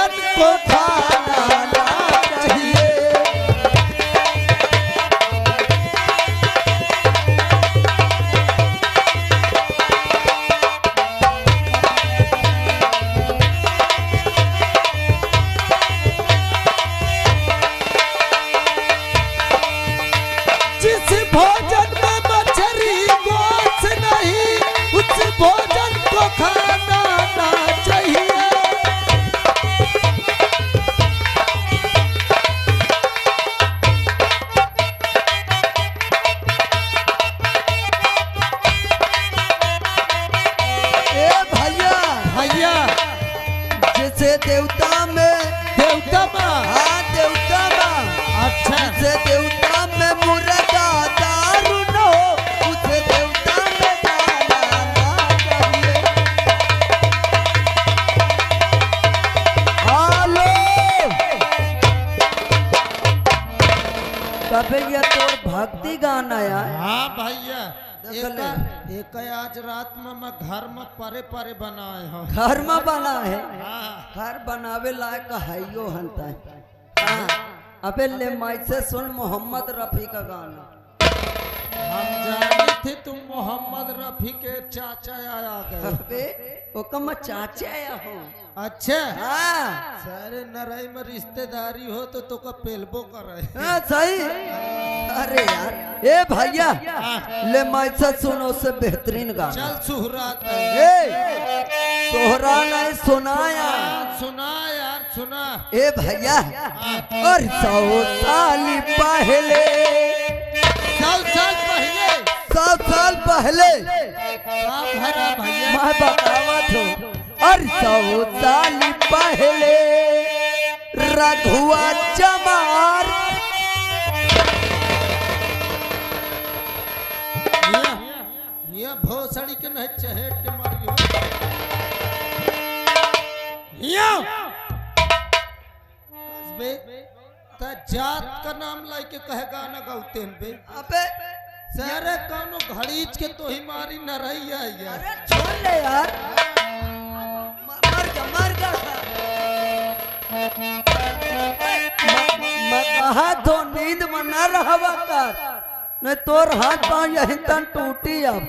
भोजन को खाना ना चाहिए। जिस भोजन में मछली गोश्त नहीं, उस भोजन को खाना ना चाहिए। ए भैया भैया, जैसे देवता में देवता माँ, हाँ देवता माँ, अच्छा जैसे देवता में मुर्गा दारू न हो, उसे देवता में जाना ना चाहिए। हालो कबे ये तोर भक्ति गाना यार। हाँ भैया, एक आज रात में मैं घर में परे परे बनाए हूँ। घर में बना है, हाँ। घर बनावे लायक है हंता है। हाँ। अबे ले माइक से सुन मोहम्मद रफी का गाना। हम जानी थी तुम मोहम्मद रफी के चाचा आया गए। अबे वो कम चाचा आया हो। अच्छा हाँ सारे नराई में रिश्तेदारी हो तो का पेलबो करे। हाँ सही। अरे यार ए भैया ले माइक से सुनो से बेहतरीन गाना। चल सुहरात सोहरा नहीं सुनाया, सुना यार सुना। ए भैया और 100 साल पहले, 100 साल पहले, 100 साल पहले भरा भैया मैं बतावत हूँ। और 100 साल पहले रघुआ चमार, ये भोसड़ी के नहीं चहेट के मारियो। बे ता जात का नाम लाई के कहे गाना गाउते हैं बे। अबे सारे कानो घड़ीच के तो ही मारी न रही है यार। अरे छोड़ ले यार, मर जा मैं कहा तो नींद में न रहवा कर, नहीं तोर हाथ पांव यहीं तन टूटी। अब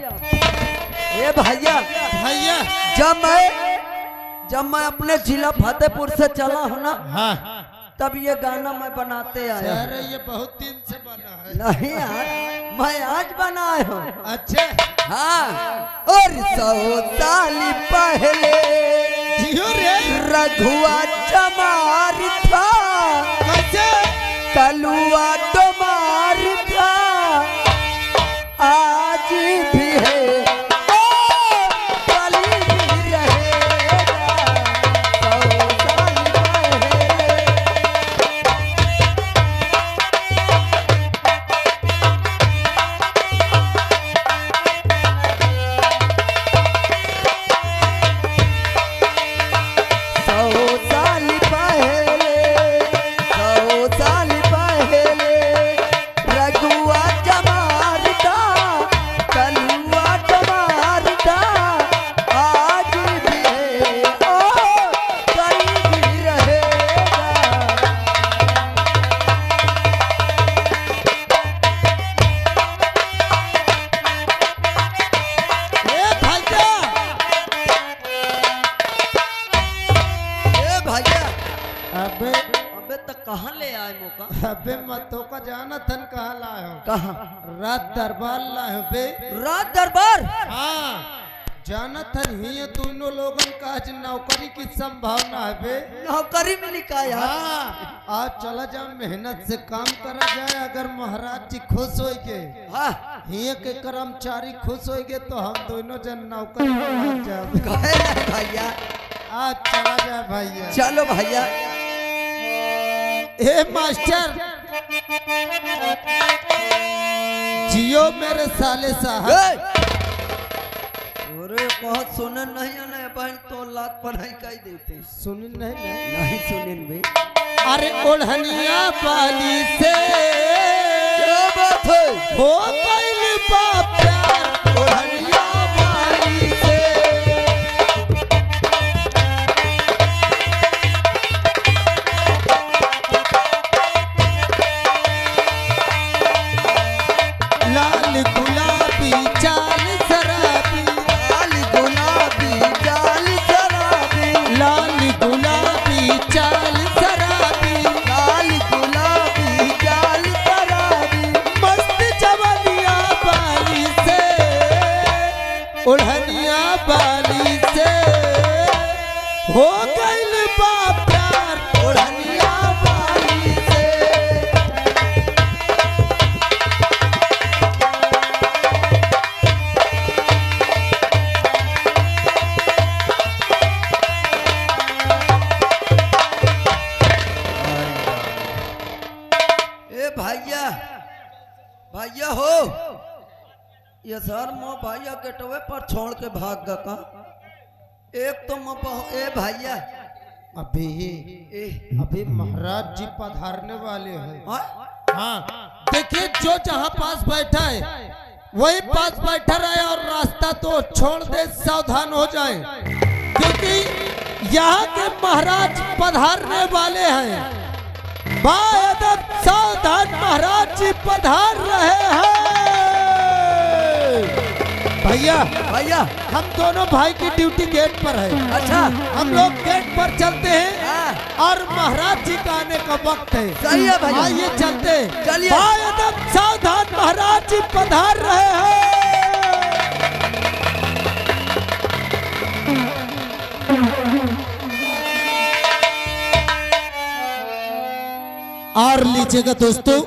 ये भैया भैया जब मैं अपने जिला फतेहपुर से चला हूँ ना, हाँ तब ये गाना मैं बनाते आया। अरे ये बहुत दिन से बना है। नहीं यार मैं आज बनाया हूँ। अच्छा हाँ और 100 साल पहले जियो रे रघुआ चमार था, कैसे कलुआ तुम्हार था, आज भी है और कल भी रहेगा। 100 साल पहले कहाँ ले आए मौका? अबे मतों का जाना थन कहाँ लाए हो? कहाँ? रात दरबार लाए हो बे। रात दरबार? हाँ जाना थन ही दोनों लोगन का आज नौकरी की संभावना है बे। नौकरी मिली का यार? हाँ आज चला जा मेहनत से काम करा जाए। अगर महाराज जी खुश हो गए, हाँ ही के कर्मचारी खुश हो गए तो हम दोनों जन नौकरी लग जाए। कहे ना भैया, आज चला जाए भैया। चलो भैया। ए मास्टर जियो मेरे साले साहब। अरे बहुत सुनन नहीं है ना बहन, तो लात पढ़ाई कर देते। सुन नहीं सुनिन भी। अरे ओढ़निया वाली से क्या बात है? हो गइल बा प्यार ओढ़निया वाली से। हो गइल बा प्यार ओढ़निया वाली से। ए भैया, भैया हो, ये सर मो भैया गेटवे पर छोड़ के भाग गा का। एक तो ए भैया अभी ए अभी महाराज जी पधारने वाले हैं। हाँ? हाँ देखिए, जो जहाँ पास बैठा है वही पास बैठा रहे और रास्ता तो छोड़ दे, सावधान हो जाए, क्योंकि यहाँ के महाराज पधारने वाले हैं। बाअदब सावधान, महाराज जी पधार रहे हैं। भैया भैया हम दोनों भाई की ड्यूटी गेट पर है। अच्छा, हम लोग गेट पर चलते हैं हाँ। और महाराज जी का आने का वक्त है। सही है भैया। आइए चलते हैं। चलिए। बाअदब सावधान, महाराज जी पधार रहे हैं। और लीजिएगा दोस्तों,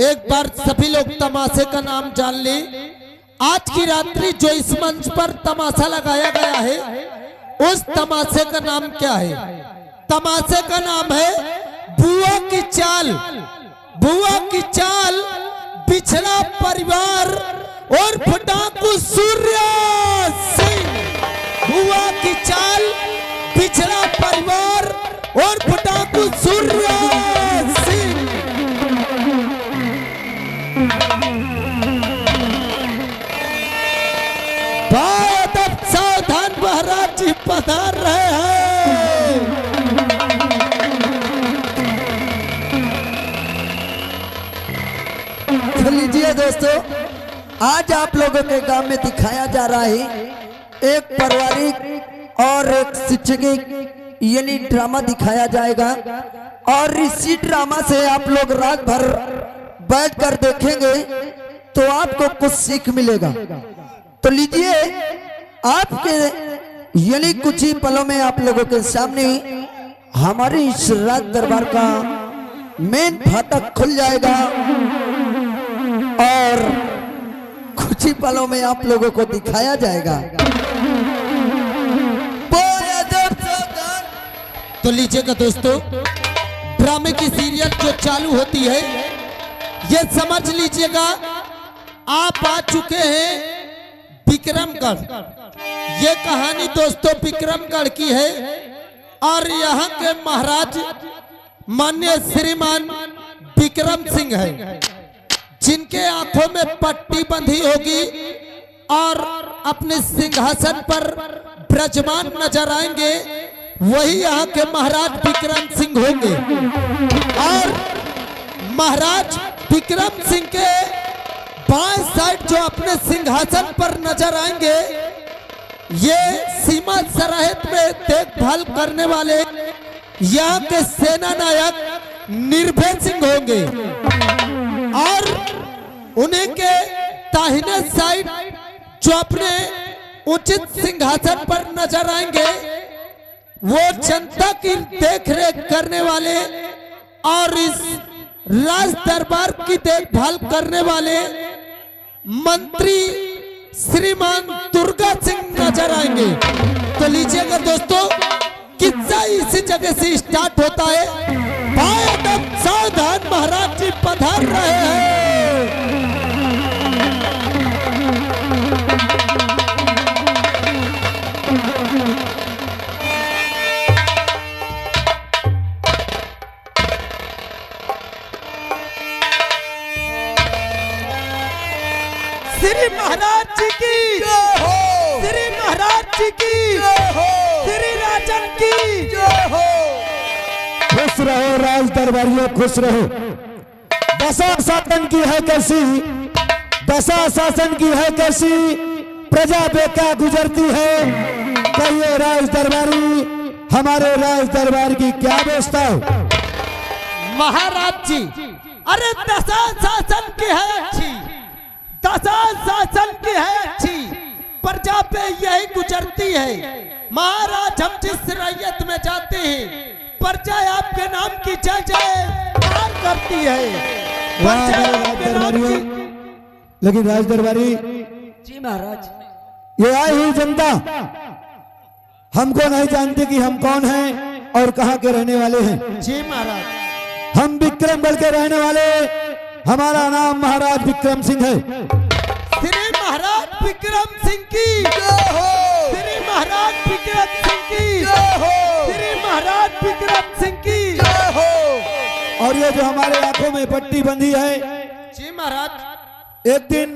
एक बार सभी लोग तमाशे का नाम जान ले। आज की रात्रि जो इस मंच पर तमाशा लगाया गया है, उस तमाशे का नाम क्या है? तमाशे का नाम है बुआ की चाल। बुआ की चाल, पिछड़ा परिवार और फटाकू सूर्य सिंह। बुआ की चाल, पिछड़ा परिवार और फटाकू सूर्य सिंह। बाअदब सावधान, महाराज जी पधार रहे हैं। तो लीजिए दोस्तों, आज आप लोगों के गांव में दिखाया जा रहा है एक पारिवारिक और एक शिक्षक यानी ड्रामा दिखाया जाएगा। और इसी ड्रामा से आप लोग रात भर बैठकर देखेंगे तो आपको कुछ सीख मिलेगा। तो लीजिए, आपके यानी कुछ ही पलों में आप लोगों के सामने हमारे इस राज दरबार का मेन फाटक खुल जाएगा और कुछ ही पलों में आप लोगों को दिखाया जाएगा। तो लीजिएगा दोस्तों, ड्रामे की सीरियल जो चालू होती है, ये समझ लीजिएगा आप आ चुके हैं विक्रमगढ़। ये कहानी दोस्तों विक्रमगढ़ की है और यहाँ के महाराज माननीय श्रीमान विक्रम सिंह है, जिनके आंखों में पट्टी बंधी होगी और अपने सिंहासन पर विराजमान नजर आएंगे। वही यहाँ के महाराज विक्रम सिंह होंगे। और महाराज विक्रम सिंह के बाएं साइड जो अपने सिंहासन पर नजर आएंगे, ये सीमा सरहद में देखभाल करने वाले यहाँ के सेना नायक निर्भय सिंह होंगे। और उन्हीं के दाहिने साइड जो अपने उचित सिंहासन पर नजर आएंगे, वो जनता की देखरेख करने वाले और इस राज दरबार की देखभाल करने वाले मंत्री श्रीमान दुर्गा सिंह नजर आएंगे। तो लीजिएगा दोस्तों, किस्सा इसी जगह से स्टार्ट होता है। बाअदब सावधान, महाराज जी पधार रहे हैं। श्री महाराज जी की जय हो, श्री महाराज जी की जय हो, श्री राजन की जय हो। खुश रहो राज दरबारियों, खुश रहो। दशा शासन की है कैसी, दशा शासन की है कैसी, प्रजा बेका गुजरती है। कहिए राज दरबारी, हमारे राज दरबार की क्या व्यवस्था है? महाराज जी, अरे दशा शासन की है अच्छी, दशा शासन की है अच्छी। प्रजा पे यही गुजरती है। महाराज हम जिस रैयत में जाते हैं प्रजा आपके नाम की जय जयकार करती है। वाह प्रजा मेरे आपके नाम राजदरबारी। की- लेकिन राजदरबारी, जी महाराज। ये आई हुई जनता हमको नहीं जानती कि हम कौन हैं और कहाँ के रहने वाले हैं। जी महाराज। हम विक्रमगढ़ के रहने वाले, हमारा नाम महाराज विक्रम सिंह है। श्री महाराज विक्रम सिंह की जय हो, श्री महाराज विक्रम सिंह की जय हो, श्री महाराज विक्रम सिंह की जय हो। और ये जो हमारे आंखों में पट्टी बंधी है, जी महाराज। एक दिन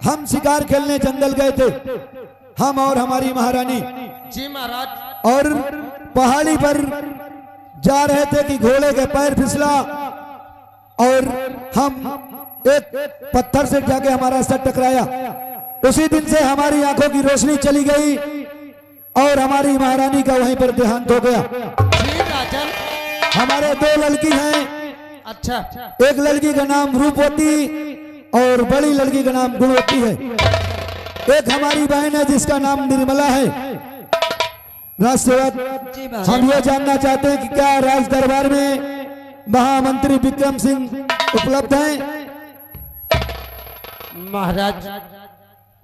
हम शिकार खेलने जंगल गए थे, हम और हमारी महारानी, जी महाराज। और पहाड़ी पर जा रहे थे कि घोड़े के पैर फिसला और हम एक पत्थर से जाके हमारा सर टकराया। उसी दिन से हमारी आंखों की रोशनी चली गई और हमारी महारानी का वहीं पर देहांत हो गया। जी राजन। हमारे दो लड़की हैं, अच्छा। एक लड़की का नाम रूपवती और बड़ी लड़की का नाम गुणवती है। एक हमारी बहन है जिसका नाम निर्मला है। राजसेवक, जी महाराज। हम ये जानना चाहते हैं कि क्या राज दरबार में महामंत्री विक्रम सिंह उपलब्ध हैं? महाराज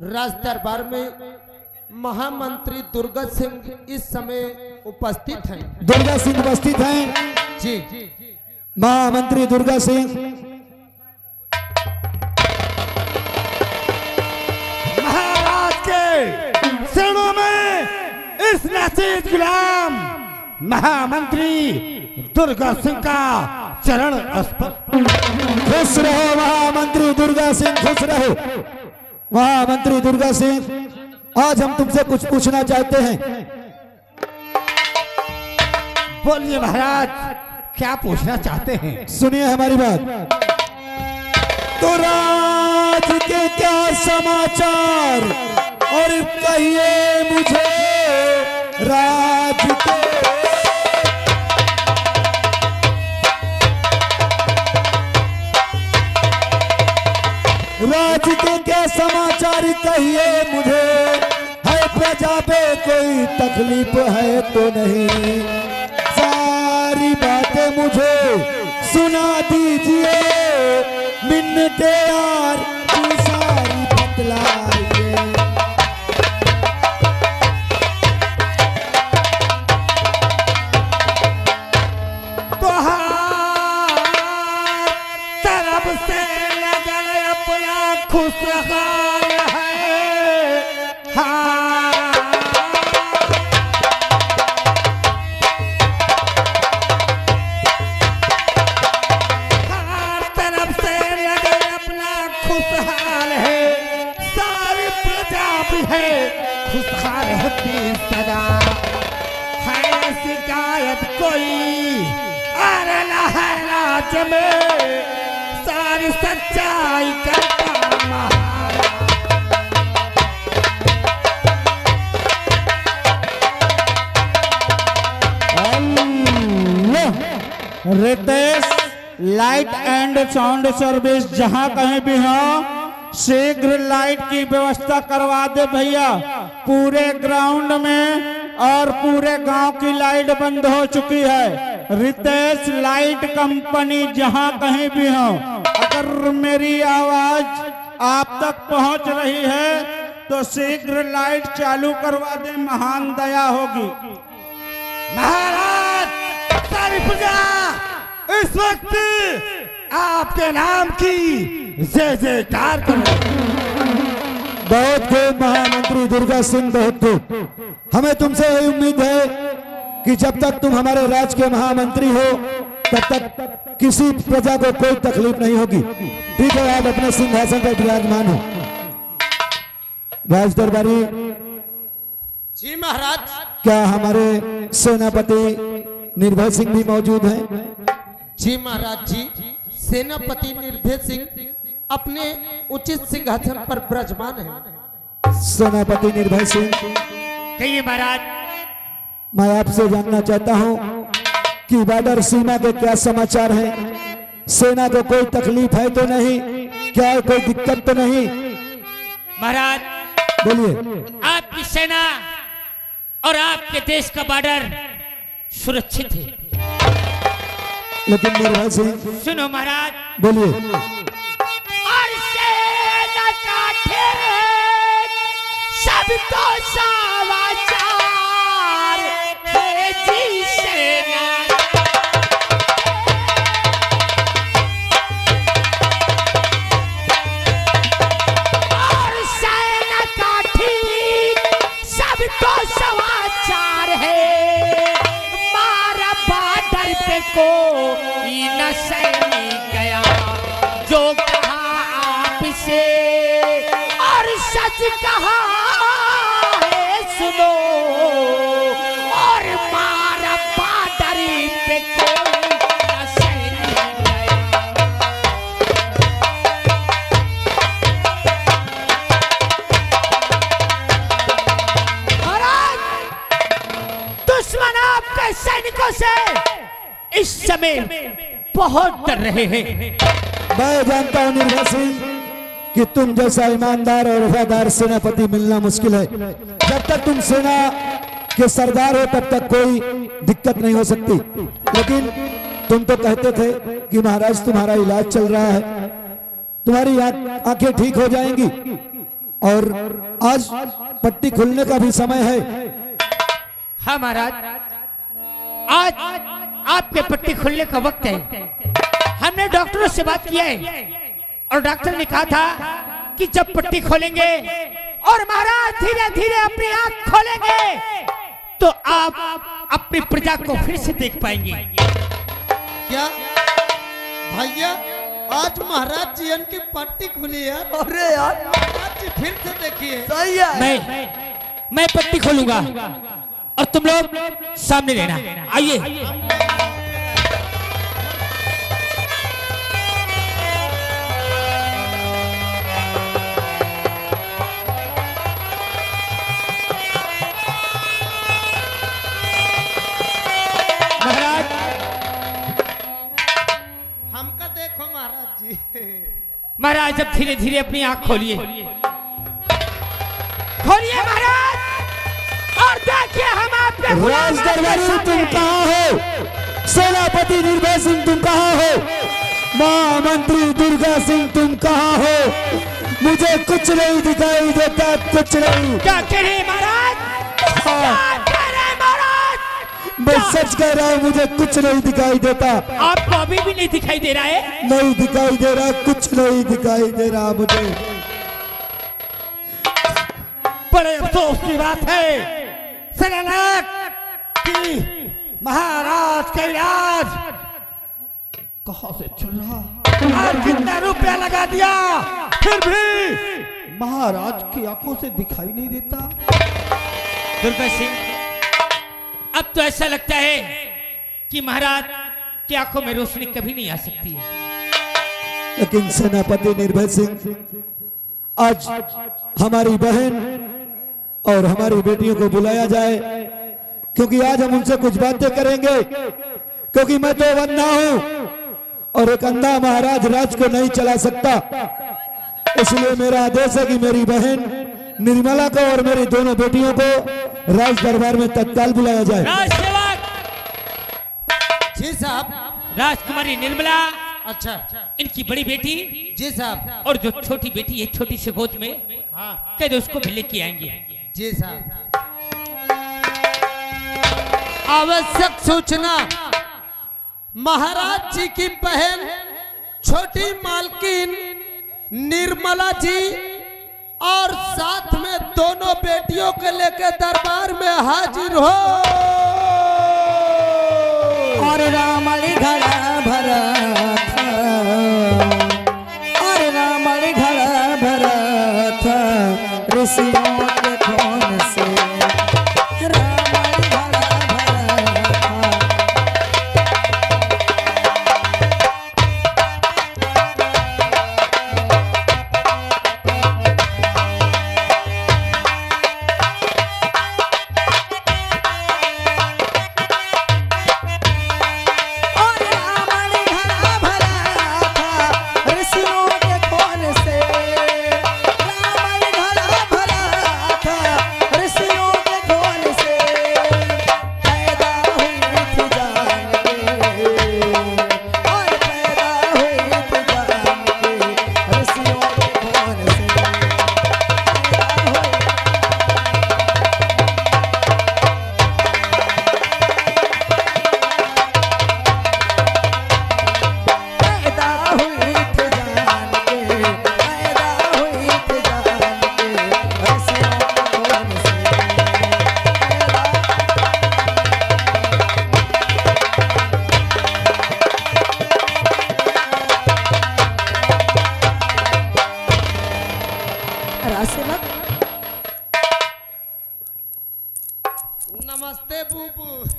राज दरबार में महामंत्री दुर्गा सिंह इस समय उपस्थित हैं। दुर्गा सिंह उपस्थित हैं। जी। महामंत्री दुर्गा सिंह, महाराज के शरणों में इस नासिर गुलाम महामंत्री दुर्गा सिंह का चरण स्पर्श। खुश रहो महामंत्री दुर्गा सिंह, खुश रहो महामंत्री दुर्गा सिंह। आज हम तुमसे कुछ पूछना चाहते हैं। बोलिए महाराज, क्या पूछना चाहते हैं? सुनिए हमारी बात। तो राज के क्या समाचार, और कहिए मुझे राज के क्या समाचार, कहिए मुझे, है प्रजा पे कोई तकलीफ है तो नहीं? सारी बातें मुझे सुना दीजिए, मिन्नते यार तू सारी बतलाइए। तो तरफ से लगन अपना खुशहाल है। हाँ, हर तरफ से लगन अपना खुशहाल है। सारी प्रजा भी है खुशहाल रहती सदा। है शिकायत कोई अरे है राज्य में, सारी सच्चाई करता महाराज। Ritesh light and sound service, जहां कहीं भी हो शीघ्र लाइट की व्यवस्था करवा दे भैया। पूरे ग्राउंड में और पूरे गांव की लाइट बंद हो चुकी है। रितेश लाइट कंपनी, जहां कहीं भी हो, अगर मेरी आवाज आप तक पहुंच रही है तो शीघ्र लाइट चालू करवा दे, महान दया होगी। महाराज, सारी प्रजा इस वक्त आपके नाम की जय जयकार करो। बहुत खूब महामंत्री दुर्गा सिंह, बहुत खूब। हमें तुमसे यही उम्मीद है कि जब तक तुम हमारे राज्य के महामंत्री हो तब तक किसी प्रजा को कोई तकलीफ नहीं होगी। ठीक है, आप अपने सिंहासन पर विराजमान हो। राज दरबारी, जी महाराज। क्या हमारे सेनापति निर्भय सिंह भी मौजूद हैं? जी महाराज जी। सेनापति निर्भय सिंह अपने उचित सिंहासन पर विराजमान है। सेनापति निर्भय सिंह, कहिए महाराज। मैं आपसे जानना चाहता हूं कि बॉर्डर सीमा के क्या समाचार हैं? सेना को कोई तकलीफ है तो नहीं? क्या कोई दिक्कत तो नहीं? महाराज, बोलिए। आपकी सेना और आपके देश का बॉर्डर सुरक्षित है। लेकिन निर्भय सिंह सुनो महाराज, बोलिए। और सेना काटे सबको समाचार है जी सेना। और सेना काटी सबको समाचार है, मारा बॉर्डर पे कोई न सैनिक गया जो कहा आपसे और सच कहा है सुनो। और मारा बॉर्डर पे कोई न सैनिक गया। महाराज, दुश्मन आपके सैनिकों से इस समय बहुत डर रहे हैं। मैं जानता हूं निर्भय सिंह कि तुम जैसा ईमानदार और वफादार सेनापति मिलना मुश्किल है। जब तक तुम सेना के सरदार हो तब तक कोई दिक्कत नहीं हो सकती। लेकिन तुम तो कहते थे कि महाराज तुम्हारा इलाज चल रहा है, तुम्हारी आंखें ठीक हो जाएंगी और आज पट्टी खुलने का भी समय है। हाँ महाराज, आज आपके पट्टी खुलने का वक्त है। हमने डॉक्टरों से बात किया है और डॉक्टर ने कहा था कि जब पट्टी खोलेंगे और महाराज धीरे धीरे अपनी आंख खोलेंगे तो आप अपनी प्रजा को फिर से देख पाएंगे। क्या भैया आज महाराज जी की पट्टी खुली है? अरे यार महाराज जी फिर से देखिए। सही है। मैं पट्टी खोलूंगा और तुम लोग सामने रहना। आइए। महाराज, हमका देखो महाराज जी। महाराज अब धीरे धीरे अपनी आंख खोलिए। खोलिए महाराज और देखिए हम आपके राज दरबारी तुम कहाँ हो? सेनापति निर्भय सिंह तुम कहाँ हो? महामंत्री दुर्गा सिंह तुम कहाँ हो? मुझे कुछ नहीं दिखाई देता, कुछ नहीं। क्या कह रहे हैं महाराज? क्या कह रहे हैं महाराज? मैं सच कह रहा हूँ, मुझे कुछ नहीं दिखाई देता। आपको अभी भी नहीं दिखाई दे रहा है? नहीं दिखाई दे रहा, कुछ नहीं दिखाई दे रहा मुझे। बड़े अफसोस की बात है सेनानायक कि महाराज का इलाज कहां से चल रहा और कितना रुपया लगा दिया फिर भी महाराज की आंखों से दिखाई नहीं देता। दुर्गा सिंह, अब तो ऐसा लगता है कि महाराज की आंखों में रोशनी कभी नहीं आ सकती है। लेकिन सेनापति निर्भय सिंह, आज हमारी बहन और हमारी बेटियों को बुलाया जाए, क्योंकि आज हम उनसे कुछ बातें करेंगे। क्योंकि मैं तो अंधा हूं और एक अंधा महाराज राज को नहीं चला सकता। इसलिए मेरा आदेश है कि मेरी बहन निर्मला को और मेरी दोनों बेटियों को राज दरबार में तत्काल बुलाया जाए। राजसेवक जी साहब। राजकुमारी निर्मला, अच्छा इनकी बड़ी बेटी जी साहब। और जो छोटी बेटी है छोटी सी गोद में, कह दो उसको भी लेके आएंगे। जी साहब। आवश्यक सूचना, महाराज जी की बहन छोटी मालकिन निर्मला जी और साथ में दोनों बेटियों के लेकर दरबार में हाजिर हो। और रामली घड़ा भरा था, और रामली घड़ा भरा था ऋषियों के खून से। रामली घड़ा भरा था। और रामली घड़ा भरा था ऋषियों के खून से। रामली घड़ा भरा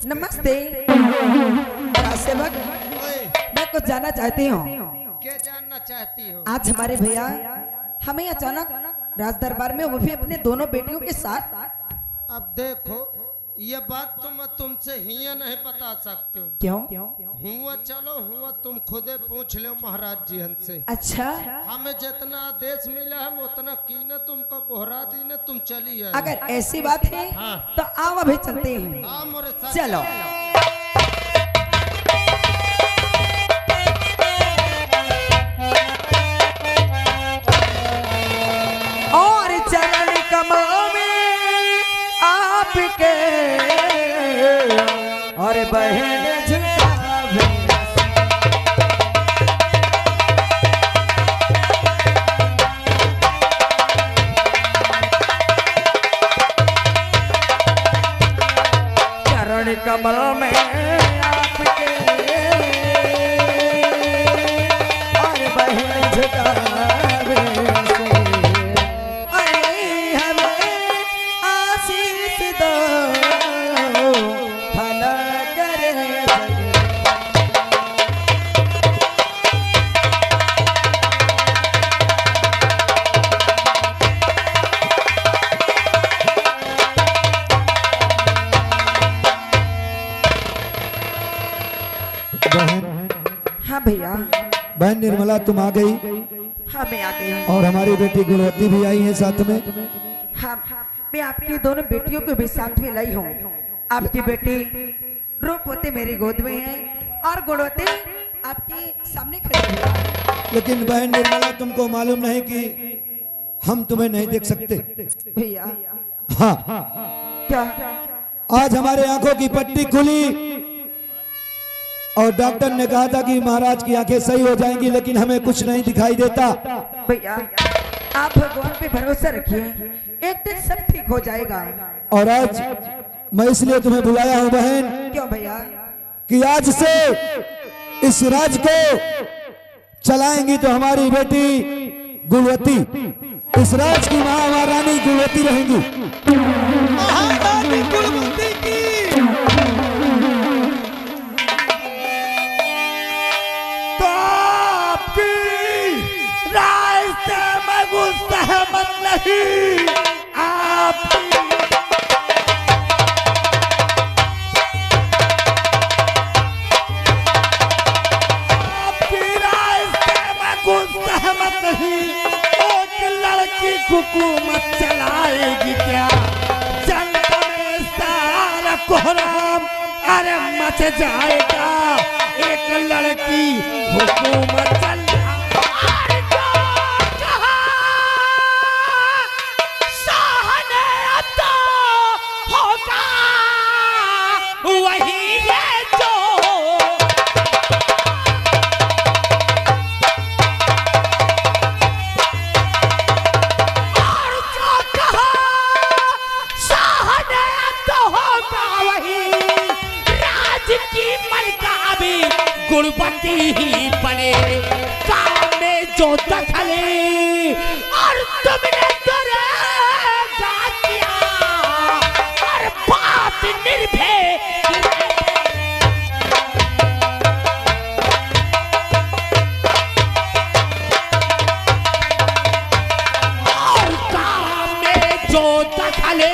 नमस्ते सेवक, मैं कुछ जानना चाहती हूँ। क्या जानना चाहती हो? आज हमारे भैया हमें अचानक राज दरबार में, वो भी अपने दोनों बेटियों के साथ। अब देखो, ये बात तो मैं तुमसे ही नहीं बता सकती हूँ। क्यों? हुआ चलो हुआ, तुम खुदे पूछ लो महाराज जी हमसे। अच्छा, हमें जितना आदेश मिला हम उतना कीने तुमको कोहरा दीने, तुम चली आए। अगर ऐसी बात है तो आओ अभी चलते हैं। हाँ मोरे साथ चलो। और चरण कमल में आपके और बहन झुकावे। चरण कमल में आपके और बहन झुकावे से। अरे हमें आशीष दो, भला करे जग। हाँ भैया, बहन निर्मला तुम आ गई हाँ मैं आ गई हूँ। और हमारी बेटी गुणवती भी आई है साथ में। हाँ, मैं आपकी दोनों बेटियों को भी साथ में लाई हूँ। आपकी बेटी रूपवती मेरी गोद में है और गुणवती आपके सामने खड़ी है। लेकिन बहन निर्मला तुमको मालूम नहीं कि हम तुम्हें नहीं देख सकते। भैया हाँ, क्या? आज हमारे आंखों की पट्टी खुली और डॉक्टर ने कहा था कि महाराज की आंखें सही हो जाएंगी, लेकिन हमें कुछ नहीं दिखाई देता। भैया आप भगवान पे भरोसा रखिए, एक दिन सब ठीक हो जाएगा। और आज मैं इसलिए तुम्हें बुलाया हूँ बहन, क्यों भैया? कि आज से इस राज को चलाएंगी तो हमारी बेटी गुणवती, इस राज की महारानी गुणवती रहेंगी। महारानी गुणवती की सहमत नहीं। आपकी राय से मैं कुछ सहमत नहीं। एक लड़की हुकूमत चलाएगी क्या? जनता में सारा कोहराम अरे मच जाएगा। एक लड़की हुकूमत चला वही है जो और जो कहा शाह ने तो होगा वही। राज की मलिका भी गुणवती ही बने। काम में जो दखले और तुमने करेगा क्या? और बात निर्भय जो दखले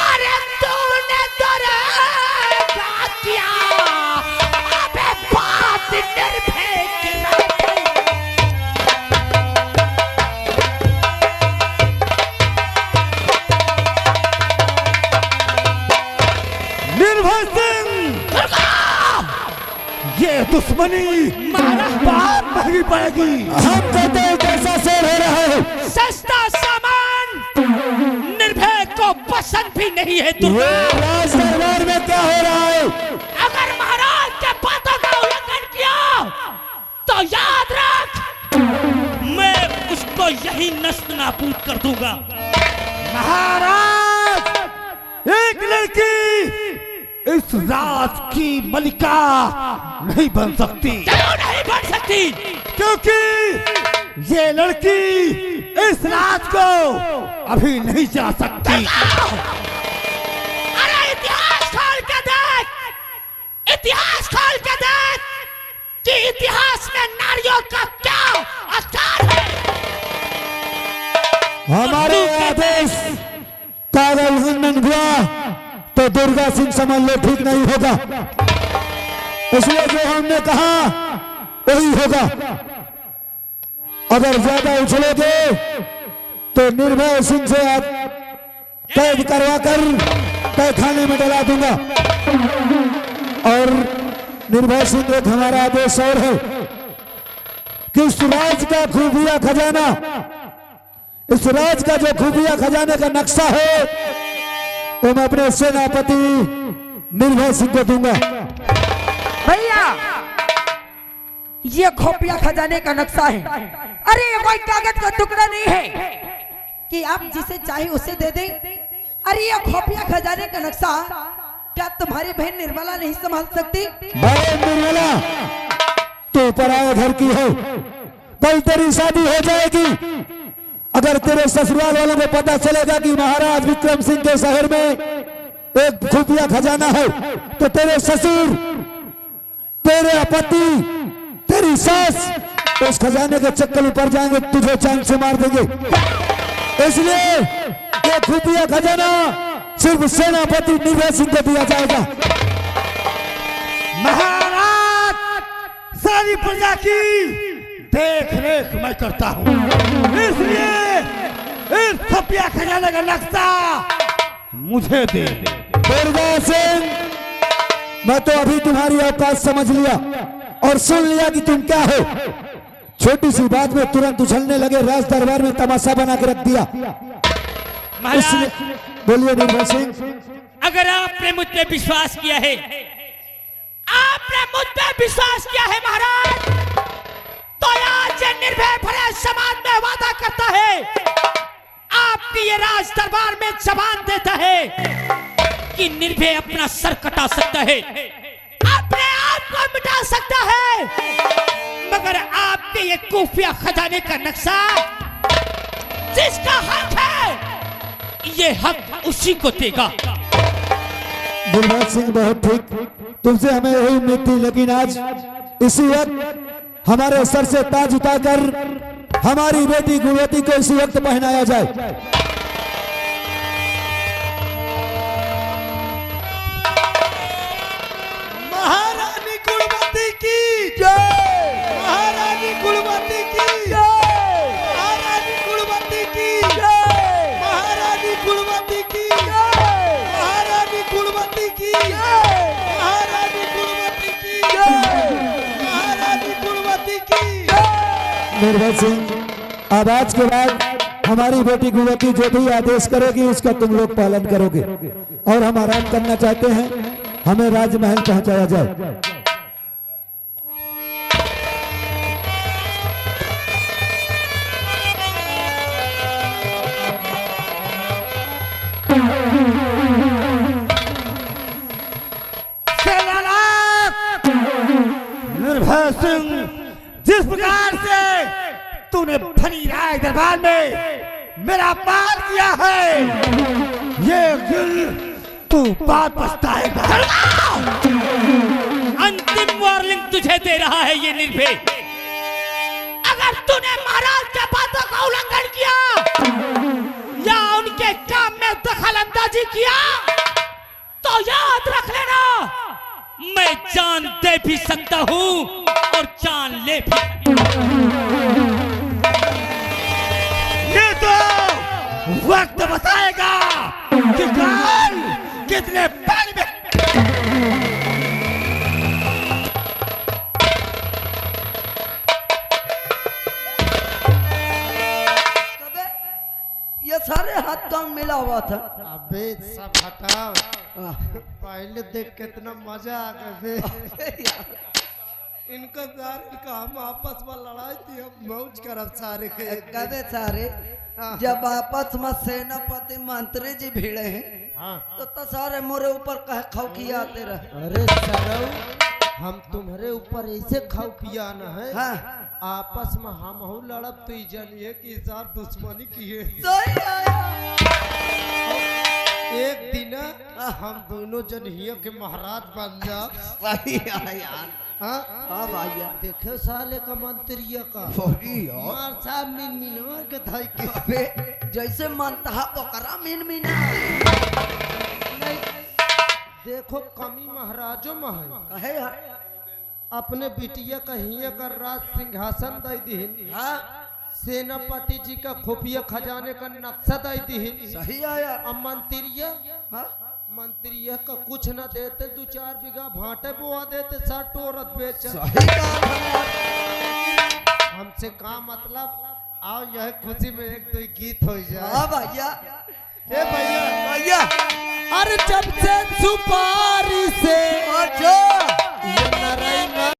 अरे तूने दरेगा क्या? अबे बात निर्भय निर्भय सिंह, ये दुश्मनी मारा बात महंगी पड़ेगी। हम कहते हैं कैसा शेर हो रहा है। सस्ता निर्भय को पसंद भी नहीं है दुर्गा। राज दरबार में क्या हो रहा है? अगर महाराज के बातों का उल्लंघन किया तो याद रख मैं उसको यही नष्ट नाबूद कर दूंगा। महाराज, एक लड़की इस राज की मलिका नहीं बन सकती। क्यों नहीं बन सकती? क्योंकि ये लड़की इस राज को अभी नहीं जा सकती। अरे इतिहास सिंह समझ लो ठीक नहीं होगा, इसलिए जो हमने कहा वही होगा। अगर ज्यादा उछलोगे तो निर्भय सिंह से आप कैद करवा कर तहखाने में डला दूंगा। और निर्भय सिंह एक हमारा आदेश और है कि इस राज का खुफिया खजाना, इस राज का जो खुफिया खजाने का नक्शा है वो मैं अपने सेनापति निर्भय सिंह को दूंगा। भैया ये खुफिया खजाने का नक्शा है, अरे ये कोई कागज का टुकड़ा नहीं है कि आप जिसे चाहे उसे दे दें। अरे ये खुफिया खजाने का नक्शा क्या तुम्हारी बहन निर्मला नहीं संभाल सकती? बहन निर्मला तू पराये घर की है, कल तेरी शादी हो जाएगी। अगर तेरे ससुराल वालों को पता चलेगा कि महाराज विक्रम सिंह के शहर में एक खुफिया खजाना है तो तेरे ससुर, तेरे पति, तेरी सास उस खजाने के चक्कर में पड़ जाएंगे, तुझे चांद से मार देंगे। इसलिए ये खुफिया खजाना सिर्फ सेनापति निर्भय सिंह को दिया जाएगा। महाराज सारी प्रजा की देख रेख मैं करता हूँ, इसलिए इस खुफिया खजाने का नक्शा मुझे दे। दुर्गा सिंह, मैं तो अभी तुम्हारी औकात समझ लिया और सुन लिया कि तुम क्या हो। छोटी सी बात में तुरंत उछलने लगे, राज दरबार में तमाशा बना के रख दिया। महाराज बोलिए निर्भय सिंह। अगर आपने मुझ पे विश्वास किया है, आपने मुझ पे विश्वास किया है महाराज, तो आज ये निर्भय भरे समाज में वादा करता है, आपकी ये राज दरबार में जबान देता है कि निर्भय अपना सर कटा सकता है, अपने आप को मिटा सकता है, मगर आपके ये खुफिया खजाने का नक्शा जिसका हक है ये हक उसी को देगा। निर्भय सिंह बहुत ठीक, तुमसे हमें यही उम्मीद थी, लेकिन आज इसी वक्त हमारे सर से ताज उतारकर हमारी बेटी गुणवती को इसी वक्त पहनाया जाए। महारानी गुणवती की जय, महारानी गुणवती की जय, महारानी गुणवती की जय, महारानी गुणवती की जय, महारानी गुणवती की जय, महारानी गुणवती की जय, महारानी गुणवती की जय। निर्भय सिंह, अब आज के बाद हमारी बेटी गुणवती जो भी आदेश करेगी उसका तुम लोग पालन करोगे और हम आराम करना चाहते हैं, हमें राजमहल पहुंचाया जाए। निर्भय सिंह, जिस प्रकार से तूने फनी राय दरबार में मेरा अपमान किया है, ये दिल तू बात पछताएगा। अंतिम वार्निंग तुझे दे रहा है ये निर्भय, अगर तूने महाराज के बातों का उल्लंघन किया या उनके काम में दखल अंदाजी किया तो याद रख लेना, मैं जान दे भी सकता हूँ और जान ले भी। ये तो वक्त बताएगा कि कौन कितने पानी में। ये सारे हाथ काम मिला हुआ था। अबे सब हटाओ, पहले देख कितना मजा आ गया। इनका हम आपस में लड़ाई थी, हम मौज करब सारे के। कबे सारे जब आपस में सेनापति मंत्री जी भिड़े हैं तो सारे मोरे ऊपर कह खौखिया आते रहे। अरे सरऊ, हम तुम्हारे ऊपर ऐसे खौफिया न है, हाँ। आपस में हम हो लड़ब तो जानिए कि सार दुश्मनी किए। एक दिन हम दोनों जन हियो के महाराज बन जा। हाँ भैया, देखे साले का मंत्रिया का मार साहब मिन के धाई के। अबे जैसे मनता ओकरा मिन मिना देखो कमी महाराजो में है कहे यार अपने बिटिया कहिए कर राज सिंहासन दे दीन हाँ सेनापति जी का खुफिया खजाने का नक्शा दे दीन सही आया अब मंत्रिया हाँ मंत्रिया का कुछ न देते 2-4 बीघा भाटे बोआ देते 60 औरत बेच सही काम है हमसे का मतलब आओ यह खुशी में एक दो गीत हो जाए हाँ भैया ए भैया भैया अरे जब से सुपारी से